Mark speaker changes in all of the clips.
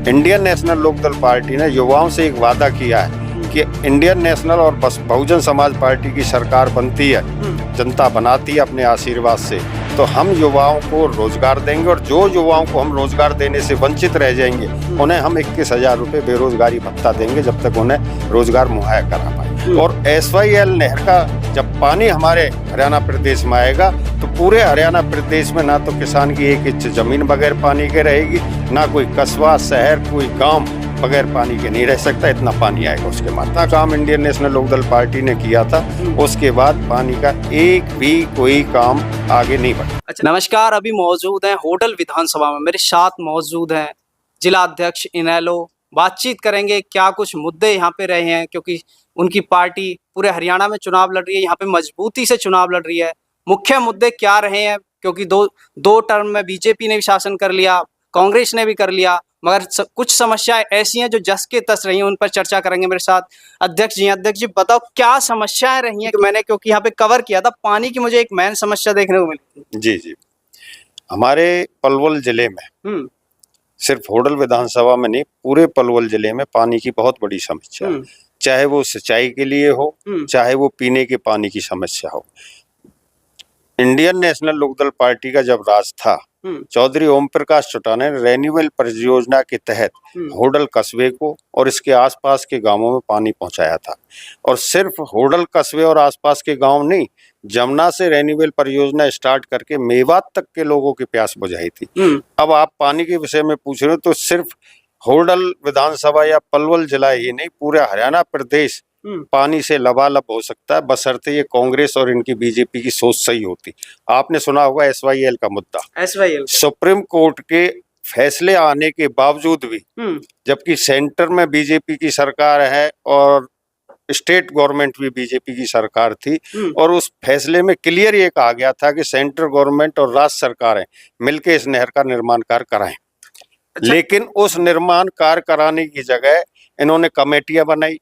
Speaker 1: Indian national Lokdal party ने युवाओं से एक वादा किया है कि इंडियन नेशनल और बहुजन समाज पार्टी की सरकार बनती है, जनता बनाती है अपने आशीर्वाद से, तो हम युवाओं को रोजगार देंगे और जो युवाओं को हम रोजगार देने से वंचित रह जाएंगे उन्हें हम 21,000 रुपये बेरोजगारी भत्ता देंगे जब तक उन्हें रोजगार मुहैया करा पाए। और SYL नहर का जब पानी हमारे हरियाणा प्रदेश में आएगा तो पूरे हरियाणा प्रदेश में ना तो किसान की एक इंच जमीन बगैर पानी के रहेगी, ना कोई कस्बा शहर कोई गांव बगैर पानी के नहीं रह सकता, इतना पानी आएगा उसके बाद। इतना काम इंडियन नेशनल लोकदल पार्टी ने किया था, उसके बाद पानी का एक भी कोई काम आगे नहीं बढ़ा।
Speaker 2: अच्छा, नमस्कार। अभी मौजूद हैं होटल विधानसभा में, मेरे साथ मौजूद हैं जिला अध्यक्ष इनेलो। बातचीत करेंगे क्या कुछ मुद्दे यहाँ पे रहे हैं, क्योंकि उनकी पार्टी पूरे हरियाणा में चुनाव लड़ रही है, यहाँ पे मजबूती से चुनाव लड़ रही है। मुख्य मुद्दे क्या रहे हैं, क्योंकि दो टर्म में बीजेपी ने भी शासन कर लिया, कांग्रेस ने भी कर लिया, मगर कुछ समस्याएं ऐसी हैं जो जस के तस रही हैं, उन पर चर्चा करेंगे मेरे साथ अध्यक्ष जी। अध्यक्ष जी, बताओ क्या समस्याएं रही हैं। मैंने क्योंकि यहाँ पे कवर किया था, पानी की मुझे एक मेन समस्या देखने को मिली।
Speaker 1: जी, हमारे पलवल जिले में सिर्फ होडल विधानसभा में नहीं, पूरे पलवल जिले में पानी की बहुत बड़ी समस्या है, चाहे वो सिंचाई के लिए हो, चाहे वो पीने के पानी की समस्या हो। इंडियन नेशनल लोकदल पार्टी का जब राज था, चौधरी ओम प्रकाश चौटाला ने रेन्यूएबल परियोजना के तहत होडल कस्बे को और इसके आसपास के गांवों में पानी पहुंचाया था। और सिर्फ होडल कस्बे और आसपास के गांव नहीं, जमुना से रेन्यूएबल परियोजना स्टार्ट करके मेवात तक के लोगों की प्यास बुझाई थी। अब आप पानी के विषय में पूछ रहे हो तो सिर्फ होडल विधानसभा या पलवल जिला ही नहीं, पूरा हरियाणा प्रदेश पानी से लबालब हो सकता है, बशर्ते ये कांग्रेस और इनकी बीजेपी की सोच सही होती। आपने सुना होगा SYL का मुद्दा, SYL सुप्रीम कोर्ट के फैसले आने के बावजूद भी, जबकि सेंटर में बीजेपी की सरकार है और स्टेट गवर्नमेंट भी बीजेपी की सरकार थी, और उस फैसले में क्लियर ये कहा गया था कि सेंट्रल गवर्नमेंट और राज्य सरकारें मिलकर इस नहर का निर्माण कार्य कराएं। अच्छा। लेकिन उस निर्माण कार्य कराने की जगह इन्होंने कमेटियां बनाई।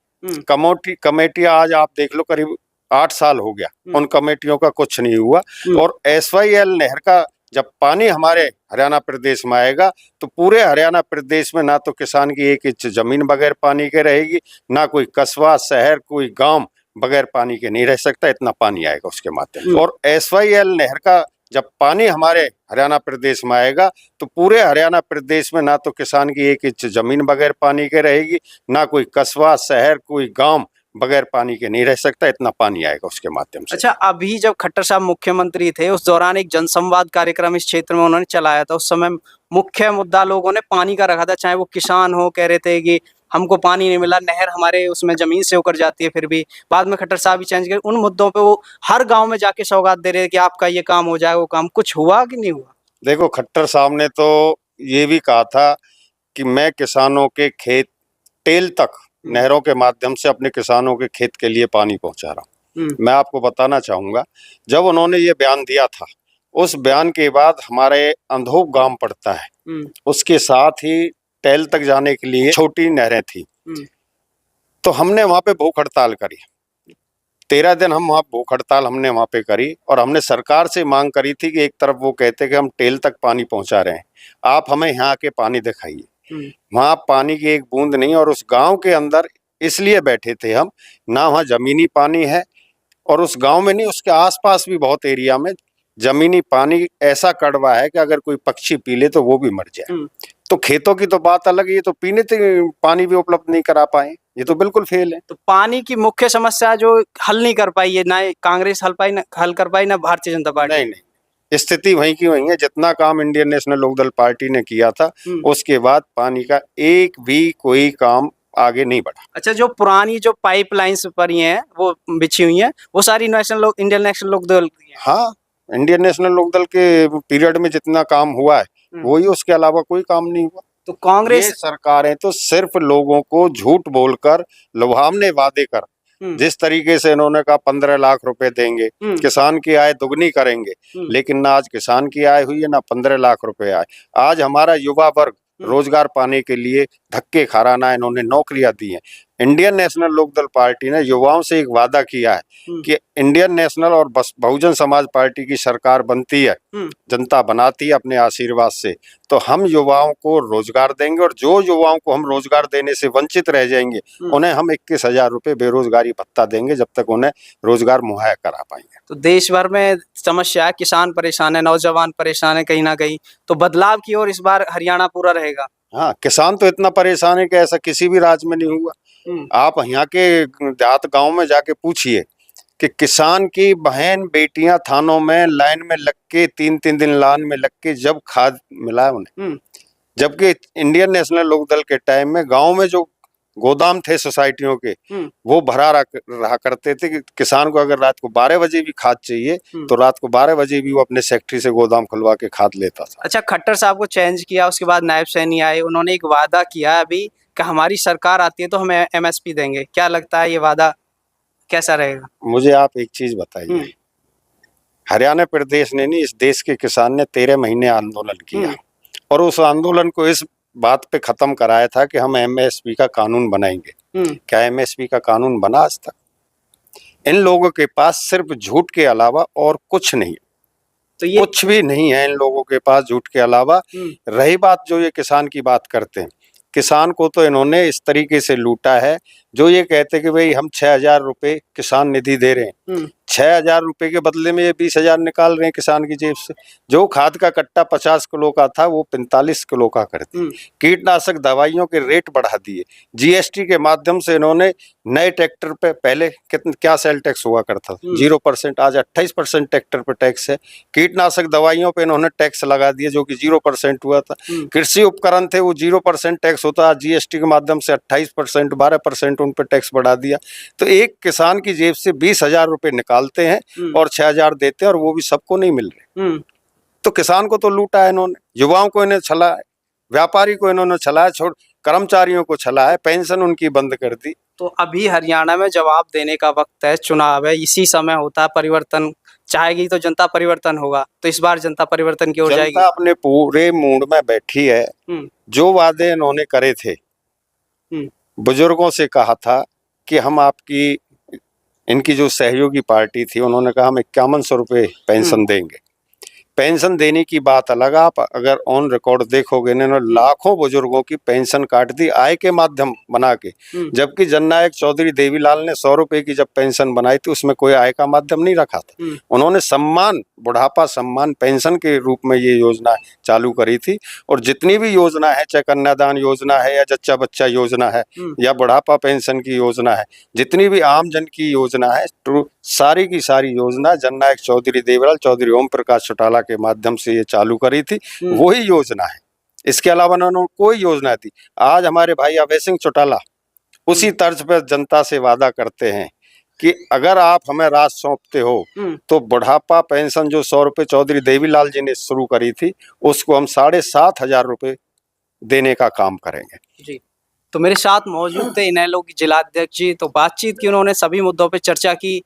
Speaker 1: कमेटियां आज आप देख लो करीब 8 साल हो गया, उन कमेटियों का कुछ नहीं हुआ। और SYL नहर का जब पानी हमारे हरियाणा प्रदेश में आएगा तो पूरे हरियाणा प्रदेश में ना तो किसान की एक इंच जमीन बगैर पानी के रहेगी, ना कोई कस्बा शहर कोई गांव बगैर पानी के नहीं रह सकता, इतना पानी आएगा उसके माध्यम से। और SYL नहर का जब पानी हमारे हरियाणा प्रदेश में आएगा तो पूरे हरियाणा प्रदेश में ना तो किसान की एक इंच जमीन बगैर पानी के रहेगी, ना कोई कस्बा शहर कोई गांव बगैर पानी के नहीं रह सकता, इतना पानी आएगा उसके माध्यम से।
Speaker 2: अच्छा, अभी जब खट्टर साहब मुख्यमंत्री थे उस दौरान एक जनसंवाद कार्यक्रम इस क्षेत्र में उन्होंने चलाया था। उस समय मुख्य मुद्दा लोगों ने पानी का रखा था, चाहे वो किसान हो, कह रहे थे कि हमको पानी नहीं मिला, नहर हमारे उसमें जमीन से होकर जाती है। फिर भी बाद में खट्टर साहब भी चेंज कर उन मुद्दों पे वो हर गांव में जाके सौगात दे रहे हैं कि आपका ये काम हो जाए, वो काम कुछ हुआ कि नहीं हुआ?
Speaker 1: देखो, खट्टर साहब ने तो ये भी कहा था कि मैं किसानों के खेत टेल तक नहरों के माध्यम से अपने किसानों के खेत के लिए पानी पहुंचा रहा हूँ। मैं आपको बताना चाहूंगा, जब उन्होंने ये बयान दिया था, उस बयान के बाद हमारे अंधोक गांव पड़ता है, उसके साथ ही टेल तक जाने के लिए छोटी नहरें थी, तो हमने वहां पे भूख हड़ताल करी। 13 दिन हम वहाँ भूख हड़ताल हमने वहाँ पे करी और हमने सरकार से मांग करी थी कि एक तरफ वो कहते कि हम टेल तक पानी पहुंचा रहे हैं, आप हमें यहाँ के पानी दिखाइए। वहाँ पानी की एक बूंद नहीं, और उस गांव के अंदर इसलिए बैठे थे हम, ना वहाँ जमीनी पानी है और उस गांव में नहीं, उसके आसपास भी बहुत एरिया में जमीनी पानी ऐसा कड़वा है कि अगर कोई पक्षी पी ले तो वो भी मर जाए। तो खेतों की तो बात अलग है, ये तो पीने तक पानी भी उपलब्ध नहीं करा पाए, ये तो बिल्कुल फेल है।
Speaker 2: तो पानी की मुख्य समस्या जो हल नहीं कर पाई है, ना कांग्रेस हल कर पाई, ना भारतीय जनता पार्टी।
Speaker 1: नहीं, स्थिति वहीं की वहीं है। जितना काम इंडियन नेशनल लोकदल पार्टी ने किया था उसके बाद पानी का एक भी कोई काम आगे नहीं बढ़ा।
Speaker 2: अच्छा, जो पुरानी जो पाइपलाइंस पर हैं वो बिछी हुई हैं, वो सारी इंडियन नेशनल लोकदल की हैं।
Speaker 1: हाँ, इंडियन नेशनल लोकदल के पीरियड में जितना काम हुआ है वही, उसके अलावा कोई काम नहीं हुआ।
Speaker 2: तो कांग्रेस
Speaker 1: सरकारें तो सिर्फ लोगों को झूठ बोलकर लुभावने वादे कर, जिस तरीके से इन्होंने कहा 15 लाख रुपए देंगे, किसान की आय दुगनी करेंगे, लेकिन ना आज किसान की आय हुई है ना 15 लाख रुपए आए। आज हमारा युवा वर्ग रोजगार पाने के लिए धक्के खा रहा, ना इन्होंने नौकरियां दी हैं। इंडियन नेशनल लोकदल पार्टी ने युवाओं से एक वादा किया है कि इंडियन नेशनल और बहुजन समाज पार्टी की सरकार बनती है, जनता बनाती है अपने आशीर्वाद से, तो हम युवाओं को रोजगार देंगे, और जो युवाओं को हम रोजगार देने से वंचित रह जाएंगे उन्हें हम 21,000 रुपए बेरोजगारी भत्ता देंगे जब तक उन्हें रोजगार मुहैया करा पाएंगे।
Speaker 2: तो देश भर में समस्या है, किसान परेशान है, नौजवान परेशान है कहीं ना कहीं, तो बदलाव की ओर इस बार हरियाणा पूरा रहेगा।
Speaker 1: हाँ, किसान तो इतना परेशान है कि ऐसा किसी भी राज्य में नहीं हुआ। आप यहाँ के देहात गांव में जाके पूछिए कि किसान की बहन बेटियां थानों में लाइन में लग के 3-3 दिन लाइन में लग के जब खाद मिला उन्हें, जबकि इंडियन नेशनल लोकदल के टाइम में गांव में जो गोदाम थे सोसाइटियों के वो भरा रहा करते थे कि किसान को अगर रात को 12 बजे भी खाद चाहिए तो रात को 12 बजे भी वो अपने सेक्रेटरी से गोदाम खुलवा के खाद लेता था।
Speaker 2: अच्छा, खट्टर साहब को चेंज किया, उसके बाद नायब सैनी आए, उन्होंने एक वादा किया अभी कि हमारी सरकार आती है तो हम एमएसपी देंगे, क्या लगता है ये वादा कैसा रहेगा?
Speaker 1: मुझे आप एक चीज बताइए, हरियाणा प्रदेश ने नहीं, इस देश के किसान ने 13 महीने आंदोलन किया और उस आंदोलन को इस बात पे खत्म कराया था कि हम एमएसपी का कानून बनाएंगे। क्या एमएसपी का कानून बना आज तक? इन लोगों के पास सिर्फ झूठ के अलावा और कुछ नहीं, तो ये कुछ भी नहीं है इन लोगों के पास झूठ के अलावा। रही बात जो ये किसान की बात करते हैं, किसान को तो इन्होंने इस तरीके से लूटा है, जो ये कहते कि भाई हम 6,000 रुपए किसान निधि दे रहे हैं, 6,000 रुपए के बदले में ये 20,000 निकाल रहे हैं किसान की जेब से। जो खाद का कट्टा 50 किलो का था वो 45 किलो का कर दिया। कीटनाशक दवाइयों के रेट बढ़ा दिए। जीएसटी के माध्यम से इन्होंने नए ट्रैक्टर पे पहले क्या सेल टैक्स हुआ करता था 0%, आज 28% ट्रैक्टर पे टैक्स है। कीटनाशक दवाइयों पे इन्होंने टैक्स लगा दिया जो कि 0% हुआ था। कृषि उपकरण थे वो 0% टैक्स होता, आज जीएसटी के माध्यम से 28%, 12% उन पर टैक्स बढ़ा दिया। तो एक किसान की जेब से 20,000 रुपए निकालते हैं और 6,000 देते हैं, और वो भी सबको नहीं मिल रहे। तो किसान को तो लूटा है इन्होंने, युवाओं को इन्हें छला है, व्यापारी को इन्होंने छला है, छोड़ कर्मचारियों को छला है, पेंशन उनकी बंद कर दी।
Speaker 2: तो अभी हरियाणा में जवाब देने का वक्त है, चुनाव है, इसी समय होता है, परिवर्तन चाहेगी तो जनता परिवर्तन होगा। तो इस बार जनता परिवर्तन की ओर जाएगी।
Speaker 1: जनता अपने पूरे मूड में बैठी है। जो वादे इन्होंने करे थे, बुजुर्गों से कहा था कि हम आपकी, इनकी जो सहयोगी पार्टी थी उन्होंने कहा हम 5100 रुपये पेंशन देंगे। पेंशन देने की बात अलग, आप अगर ऑन रिकॉर्ड देखोगे इन्होंने लाखों बुजुर्गों की पेंशन काट दी आय के माध्यम बना के, जबकि जननायक चौधरी देवीलाल ने 100 रुपए की जब पेंशन बनाई थी उसमें कोई आय का माध्यम नहीं रखा था। उन्होंने सम्मान, बुढ़ापा सम्मान पेंशन के रूप में ये योजना चालू करी थी। और जितनी भी योजना है, चाहे कन्यादान योजना है या जच्चा बच्चा योजना है या बुढ़ापा पेंशन की योजना है, जितनी भी आम जन की योजना है, सारी की सारी योजना जननायक चौधरी देवीलाल, चौधरी ओम प्रकाश चौटाला के माध्यम से ये चालू करी थी, वही योजना है। इसके अलावा उन्होंने कोई योजना थी। आज हमारे भाई अभय सिंह चौटाला उसी तर्ज पर जनता से वादा करते हैं कि अगर आप हमें राज सौंपते हो तो बुढ़ापा पेंशन जो 100 रुपए चौधरी देवीलाल जी ने शुरू करी थी उसको हम 7,500 रुपए देने का काम करेंगे।
Speaker 2: जी, तो मेरे साथ मौजूद थे इनेलो के जिलाध्यक्ष जी, तो बातचीत की, उन्होंने सभी मुद्दों पर चर्चा की।